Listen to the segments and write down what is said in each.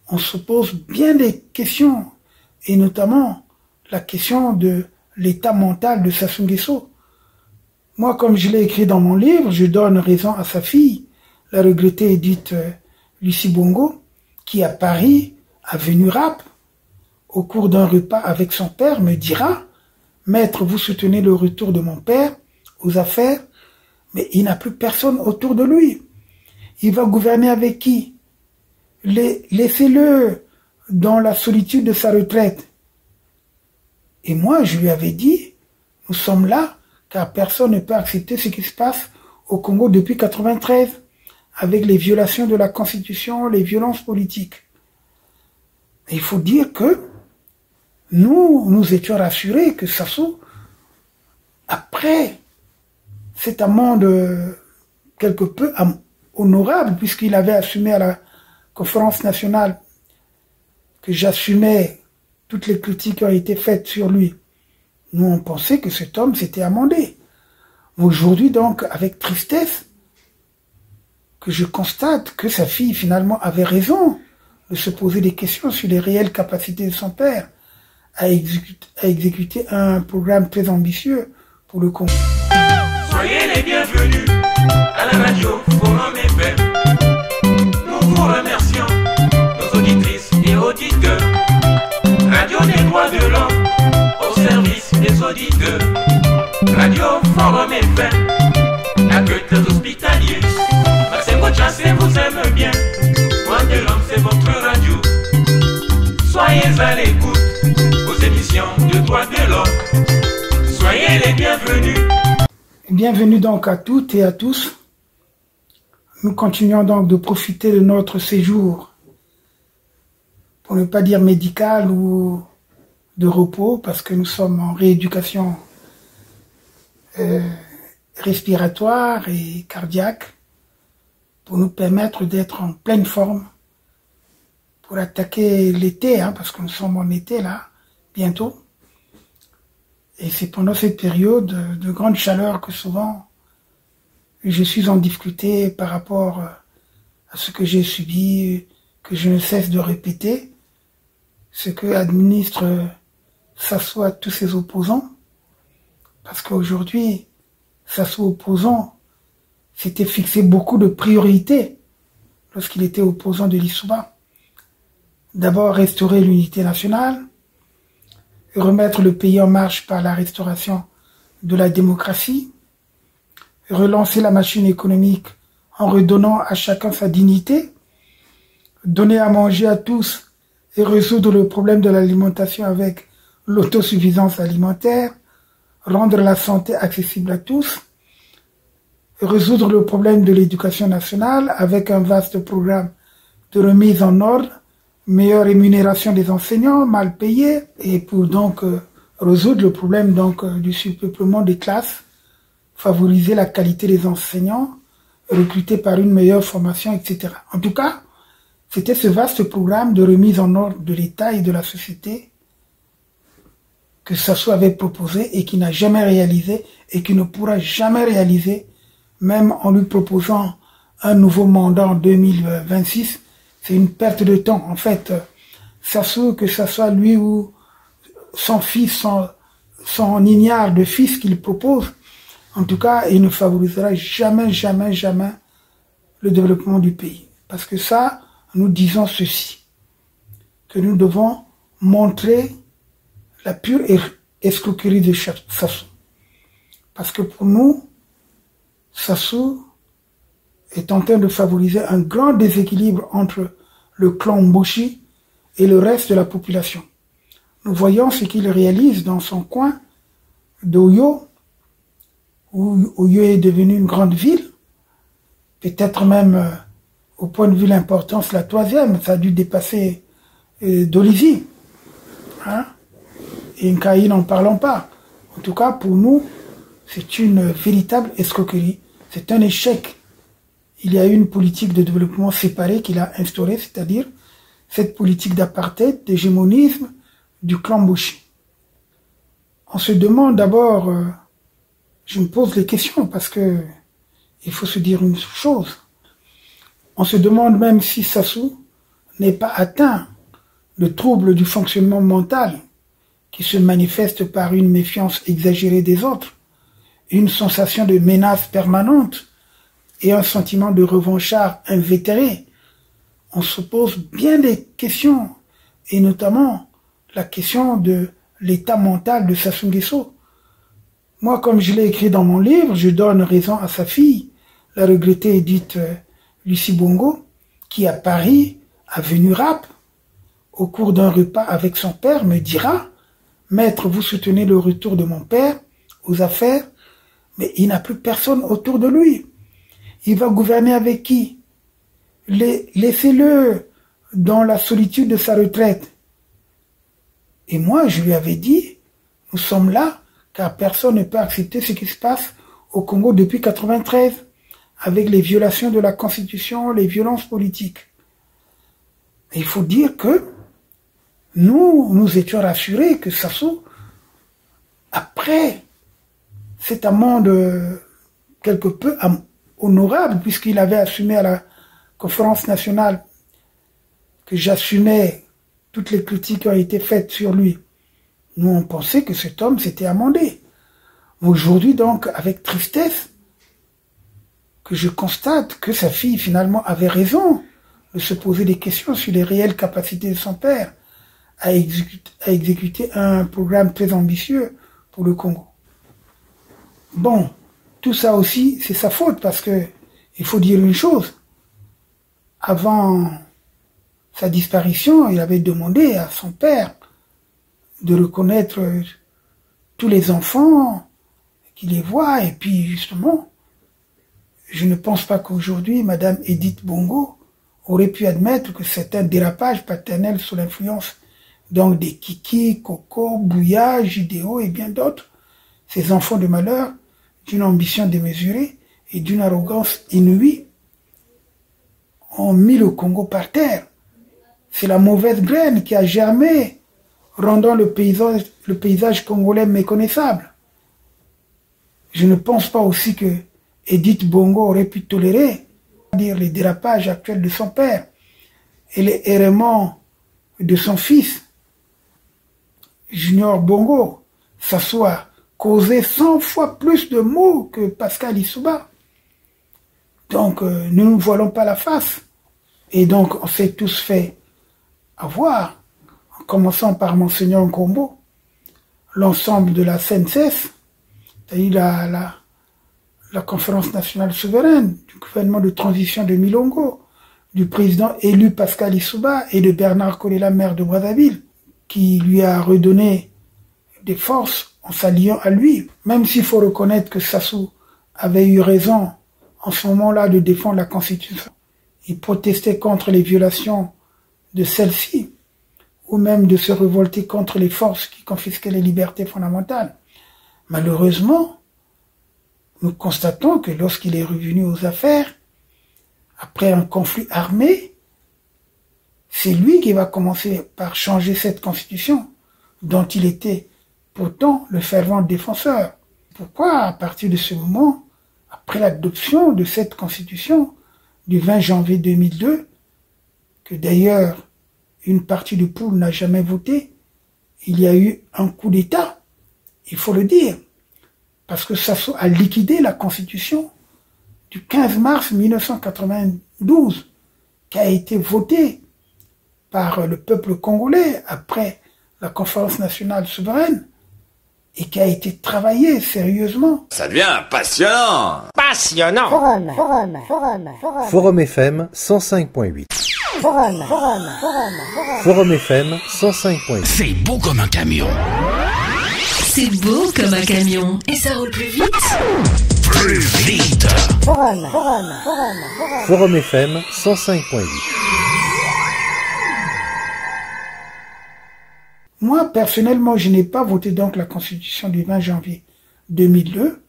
on se pose bien des questions, et notamment la question de l'état mental de Sassou Nguesso. Moi, comme je l'ai écrit dans mon livre, je donne raison à sa fille, la regrettée Edith Lucie Bongo, qui à Paris, avenue Rapp, au cours d'un repas avec son père, me dira « Maître, vous soutenez le retour de mon père aux affaires, mais il n'a plus personne autour de lui. Il va gouverner avec qui? Laissez-le dans la solitude de sa retraite. » Et moi, je lui avais dit « Nous sommes là, car personne ne peut accepter ce qui se passe au Congo depuis 1993, avec les violations de la Constitution, les violences politiques. » Il faut dire que nous étions rassurés que Sassou, après cette amende quelque peu honorable, puisqu'il avait assumé à la conférence nationale que j'assumais toutes les critiques qui ont été faites sur lui, nous on pensait que cet homme s'était amendé. Aujourd'hui donc, avec tristesse, que je constate que sa fille finalement avait raison de se poser des questions sur les réelles capacités de son père à exécuter un programme très ambitieux pour le Congo. Soyez les bienvenus à la radio Forum FM. Nous vous remercions, nos auditrices et auditeurs. Radio des droits de l'homme au service des auditeurs. Radio Forum FM, accueille les hospitaliers. Maxime Bochassé vous aime bien. Droits de l'homme, c'est votre radio. Soyez à l'écoute aux émissions de droits de l'homme. Soyez les bienvenus. Bienvenue donc à toutes et à tous. Nous continuons donc de profiter de notre séjour, pour ne pas dire médical ou de repos, parce que nous sommes en rééducation respiratoire et cardiaque, pour nous permettre d'être en pleine forme pour attaquer l'été, parce que nous sommes en été là, bientôt. Et c'est pendant cette période de grande chaleur que souvent je suis en difficulté par rapport à ce que j'ai subi, que je ne cesse de répéter, ce que administre Sassou à tous ses opposants. Parce qu'aujourd'hui, Sassou opposant s'était fixé beaucoup de priorités lorsqu'il était opposant de l'Issouba. D'abord, restaurer l'unité nationale, remettre le pays en marche par la restauration de la démocratie, relancer la machine économique en redonnant à chacun sa dignité, donner à manger à tous et résoudre le problème de l'alimentation avec l'autosuffisance alimentaire, rendre la santé accessible à tous, résoudre le problème de l'éducation nationale avec un vaste programme de remise en ordre, meilleure rémunération des enseignants mal payés, et pour donc résoudre le problème donc du surpeuplement des classes, favoriser la qualité des enseignants, recruter par une meilleure formation, etc. En tout cas, c'était ce vaste programme de remise en ordre de l'État et de la société que Sassou avait proposé et qui n'a jamais réalisé et qui ne pourra jamais réaliser, même en lui proposant un nouveau mandat en 2026. C'est une perte de temps. En fait, Sassou, que ce soit lui ou son fils, son ignare de fils qu'il propose, en tout cas, il ne favorisera jamais, jamais, jamais le développement du pays. Parce que ça, nous disons ceci, que nous devons montrer la pure escroquerie de Sassou. Parce que pour nous, Sassou est en train de favoriser un grand déséquilibre entre le clan Mboshi et le reste de la population. Nous voyons ce qu'il réalise dans son coin d'Oyo, où Oyo est devenu une grande ville, peut-être même au point de vue de l'importance la troisième, ça a dû dépasser Dolisie. Et Nkaï, n'en parlons pas. En tout cas, pour nous, c'est une véritable escroquerie. C'est un échec. Il y a eu une politique de développement séparée qu'il a instaurée, c'est-à-dire cette politique d'apartheid, d'hégémonisme du clan Mboshi. On se demande d'abord, je me pose les questions parce que il faut se dire une chose. On se demande même si Sassou n'est pas atteint de troubles du fonctionnement mental qui se manifestent par une méfiance exagérée des autres, une sensation de menace permanente et un sentiment de revanchard invétéré, on se pose bien des questions, et notamment la question de l'état mental de Sassou Nguesso. Moi, comme je l'ai écrit dans mon livre, je donne raison à sa fille, la regrettée Edith Lucie Bongo, qui à Paris, avenue Rapp, au cours d'un repas avec son père, me dira « Maître, vous soutenez le retour de mon père aux affaires, mais il n'a plus personne autour de lui. Il va gouverner avec qui? Laissez-le dans la solitude de sa retraite. » Et moi, je lui avais dit « Nous sommes là, car personne ne peut accepter ce qui se passe au Congo depuis 1993, avec les violations de la Constitution, les violences politiques. » Et il faut dire que nous étions rassurés que Sassou, après cette amende quelque peu honorable, puisqu'il avait assumé à la conférence nationale que j'assumais toutes les critiques qui ont été faites sur lui, nous on pensait que cet homme s'était amendé. Aujourd'hui donc, avec tristesse, que je constate que sa fille finalement avait raison de se poser des questions sur les réelles capacités de son père à exécuter un programme très ambitieux pour le Congo. Bon, tout ça aussi, c'est sa faute, parce que il faut dire une chose. Avant sa disparition, il avait demandé à son père de reconnaître tous les enfants, qu'il les voit, et puis justement, je ne pense pas qu'aujourd'hui, Madame Edith Bongo aurait pu admettre que c'est un dérapage paternel sous l'influence donc des Kiki, Coco, Bouya, Jidéo et bien d'autres, ces enfants de malheur, d'une ambition démesurée et d'une arrogance inouïe, ont mis le Congo par terre. C'est la mauvaise graine qui a germé, rendant le paysage congolais méconnaissable. Je ne pense pas aussi que Edith Bongo aurait pu tolérer les dérapages actuels de son père et les errements de son fils, Junior Bongo. Ça soit causé 100 fois plus de maux que Pascal Lissouba. Donc, nous ne nous voilons pas la face. Et donc, on s'est tous fait avoir, en commençant par Monseigneur Nkombo, l'ensemble de la CNCS, c'est-à-dire la conférence nationale souveraine, du gouvernement de transition de Milongo, du président élu Pascal Lissouba et de Bernard Kolela, maire de Brazzaville, qui lui a redonné des forces en s'alliant à lui. Même s'il faut reconnaître que Sassou avait eu raison en ce moment-là de défendre la Constitution. Il protestait contre les violations de celle-ci, ou même de se révolter contre les forces qui confisquaient les libertés fondamentales. Malheureusement, nous constatons que lorsqu'il est revenu aux affaires, après un conflit armé, c'est lui qui va commencer par changer cette constitution, dont il était pourtant le fervent défenseur. Pourquoi, à partir de ce moment, après l'adoption de cette constitution du 20 janvier 2002, que d'ailleurs une partie du peuple n'a jamais voté, il y a eu un coup d'État, il faut le dire, parce que Sassou a liquidé la constitution du 15 mars 1992, qui a été votée par le peuple congolais après la conférence nationale souveraine et qui a été travaillée sérieusement. Ça devient passionnant. Passionnant. Forum FM 105.8. Forum FM 105.8. C'est beau comme un camion. C'est beau comme un camion. Et ça roule plus vite. Plus vite. Forum FM 105.8. Moi, personnellement, je n'ai pas voté donc la constitution du 20 janvier 2002.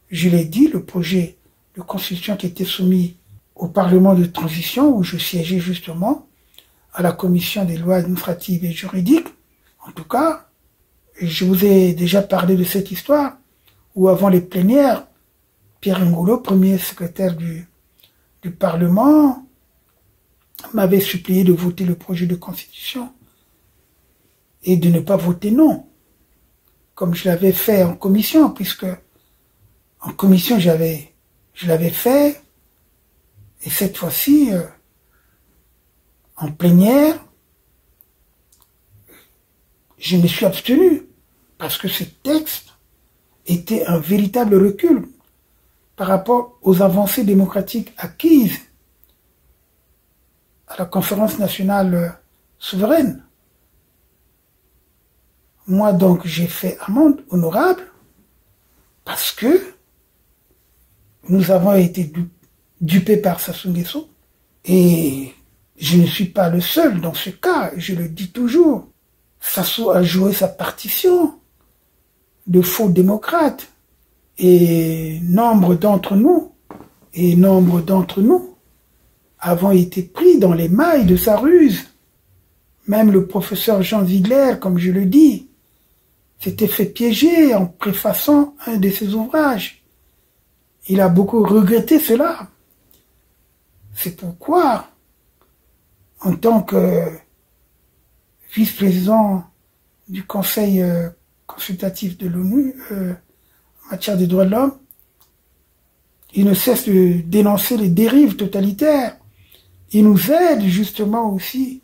Je l'ai dit, le projet de constitution qui était soumis au Parlement de transition, où je siégeais justement, à la commission des lois administratives et juridiques. En tout cas, je vous ai déjà parlé de cette histoire, où avant les plénières, Pierre Ngolo, premier secrétaire du Parlement, m'avait supplié de voter le projet de constitution et de ne pas voter non, comme je l'avais fait en commission, puisque en commission je l'avais fait, et cette fois-ci, en plénière, je me suis abstenu, parce que ce texte était un véritable recul par rapport aux avancées démocratiques acquises à la conférence nationale souveraine. Moi donc j'ai fait amende honorable parce que nous avons été dupés par Sassou Nguesso et je ne suis pas le seul dans ce cas, je le dis toujours. Sassou a joué sa partition de faux démocrate et nombre d'entre nous avons été pris dans les mailles de sa ruse. Même le professeur Jean Ziegler, comme je le dis, s'était fait piéger en préfaçant un de ses ouvrages. Il a beaucoup regretté cela. C'est pourquoi, en tant que vice-président du Conseil consultatif de l'ONU en matière des droits de l'homme, il ne cesse de dénoncer les dérives totalitaires. Il nous aide justement aussi,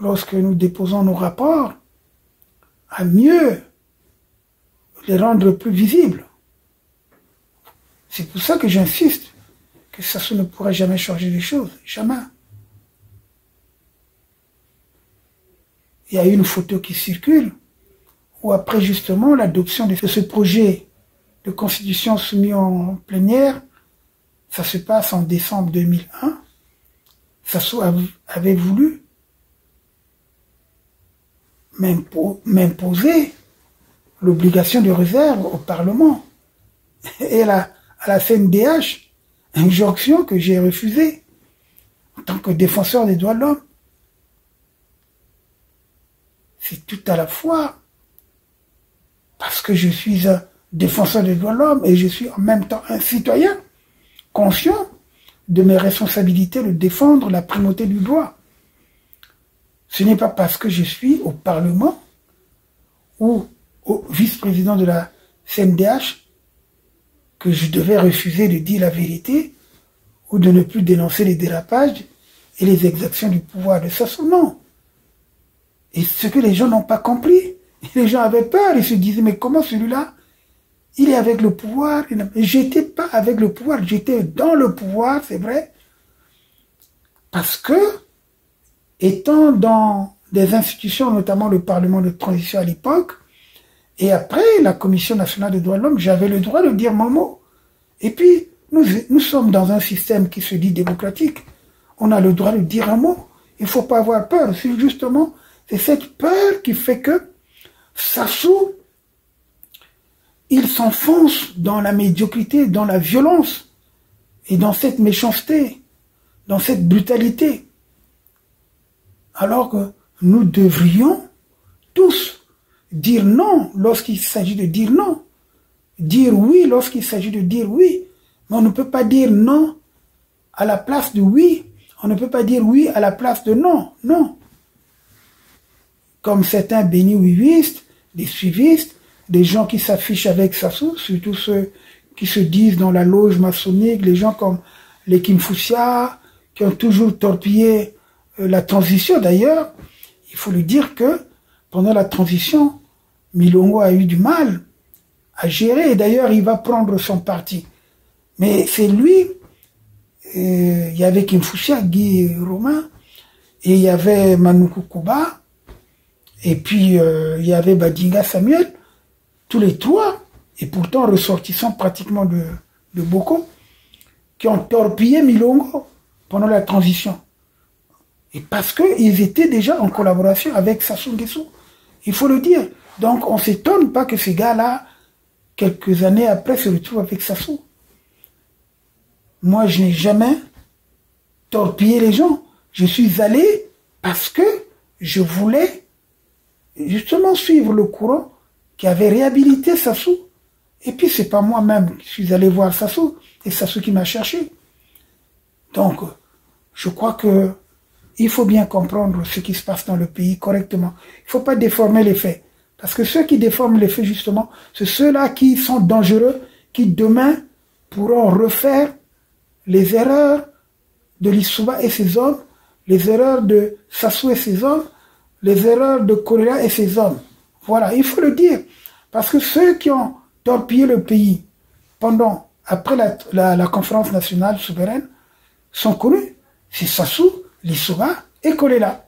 lorsque nous déposons nos rapports, à mieux les rendre plus visibles. C'est pour ça que j'insiste que Sassou ne pourra jamais changer les choses, jamais. Il y a une photo qui circule où après justement l'adoption de ce projet de constitution soumis en plénière, ça se passe en décembre 2001, Sassou avait voulu m'imposer l'obligation de réserve au Parlement et à la CNDH, injonction que j'ai refusée en tant que défenseur des droits de l'homme. C'est tout à la fois parce que je suis un défenseur des droits de l'homme et je suis en même temps un citoyen conscient de mes responsabilités de défendre la primauté du droit. Ce n'est pas parce que je suis au Parlement ou au vice-président de la CNDH que je devais refuser de dire la vérité ou de ne plus dénoncer les dérapages et les exactions du pouvoir de Sassou. Non. Et ce que les gens n'ont pas compris, les gens avaient peur, ils se disaient, mais comment celui-là, il est avec le pouvoir? J'étais pas avec le pouvoir, j'étais dans le pouvoir, c'est vrai, parce que, étant dans des institutions, notamment le Parlement de transition à l'époque, et après la Commission nationale des droits de l'homme, j'avais le droit de dire mon mot. Et puis, nous sommes dans un système qui se dit démocratique. On a le droit de dire un mot. Il ne faut pas avoir peur. C'est justement, c'est cette peur qui fait que Sassou, il s'enfonce dans la médiocrité, dans la violence, et dans cette méchanceté, dans cette brutalité. Alors que nous devrions tous dire non lorsqu'il s'agit de dire non, dire oui lorsqu'il s'agit de dire oui, mais on ne peut pas dire non à la place de oui, on ne peut pas dire oui à la place de non, non. Comme certains béni-ouïistes, des suivistes, des gens qui s'affichent avec Sassou, surtout ceux qui se disent dans la loge maçonnique, les gens comme les Kim Foussia, qui ont toujours torpillé la transition. D'ailleurs, il faut lui dire que pendant la transition, Milongo a eu du mal à gérer, et d'ailleurs il va prendre son parti. Mais c'est lui, il y avait Kim Foussia, Guy Romain, et il y avait Manoukou Kouba, et puis il y avait Badinga Samuel, tous les trois, et pourtant ressortissants pratiquement de Boko, qui ont torpillé Milongo pendant la transition. Et parce qu'ils étaient déjà en collaboration avec Sassou Nguesso. Il faut le dire. Donc on ne s'étonne pas que ces gars-là, quelques années après, se retrouvent avec Sassou. Moi, je n'ai jamais torpillé les gens. Je suis allé parce que je voulais justement suivre le courant qui avait réhabilité Sassou. Et puis c'est pas moi-même qui suis allé voir Sassou, c'est Sassou qui m'a cherché. Donc, je crois que il faut bien comprendre ce qui se passe dans le pays correctement. Il ne faut pas déformer les faits. Parce que ceux qui déforment les faits, justement, c'est ceux-là qui sont dangereux, qui demain pourront refaire les erreurs de Lissouba et ses hommes, les erreurs de Sassou et ses hommes, les erreurs de Korea et ses hommes. Voilà, il faut le dire. Parce que ceux qui ont torpillé le pays après la conférence nationale souveraine sont connus. C'est Sassou, Lissouba et Kolela.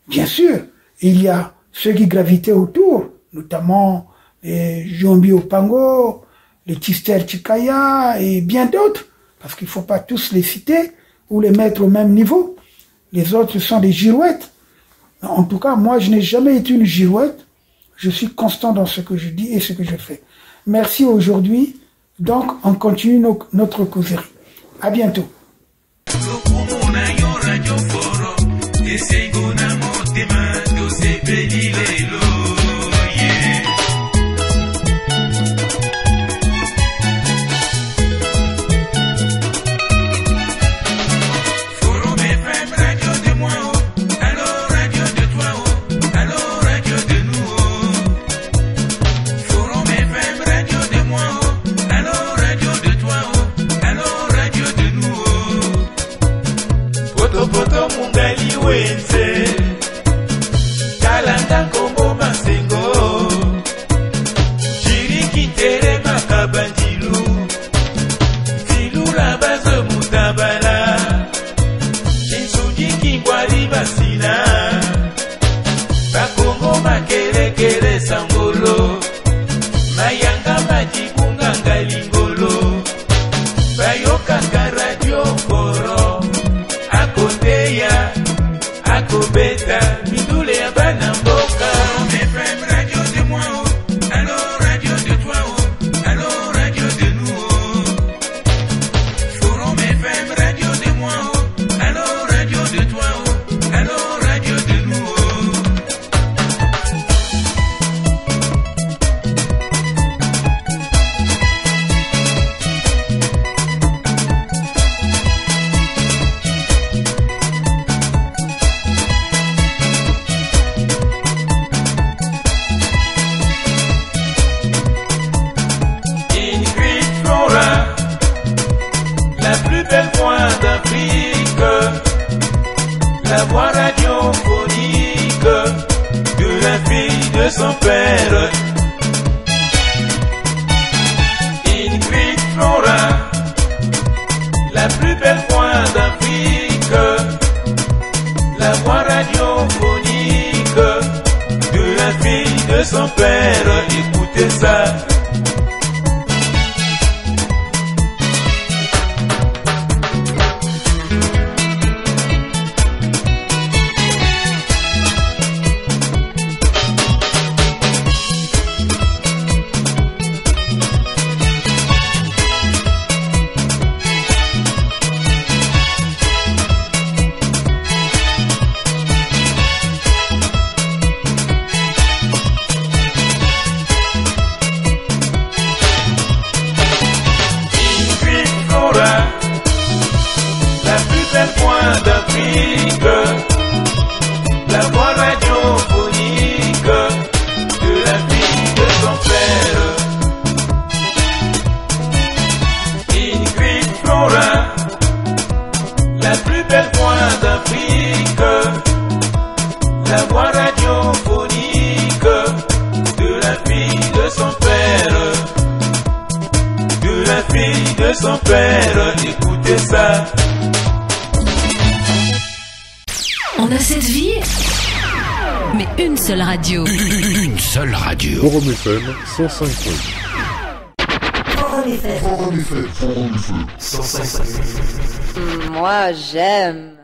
Bien sûr, il y a ceux qui gravitaient autour, notamment les Jombi Opango, les Tister Chikaya et bien d'autres, parce qu'il ne faut pas tous les citer ou les mettre au même niveau. Les autres sont des girouettes. En tout cas, moi, je n'ai jamais été une girouette. Je suis constant dans ce que je dis et ce que je fais. Merci aujourd'hui. Donc, on continue notre causerie. À bientôt. On a cette vie, mais une seule radio. Une seule radio. Forum FM 105.8. Forum FM 105.8. Moi, j'aime.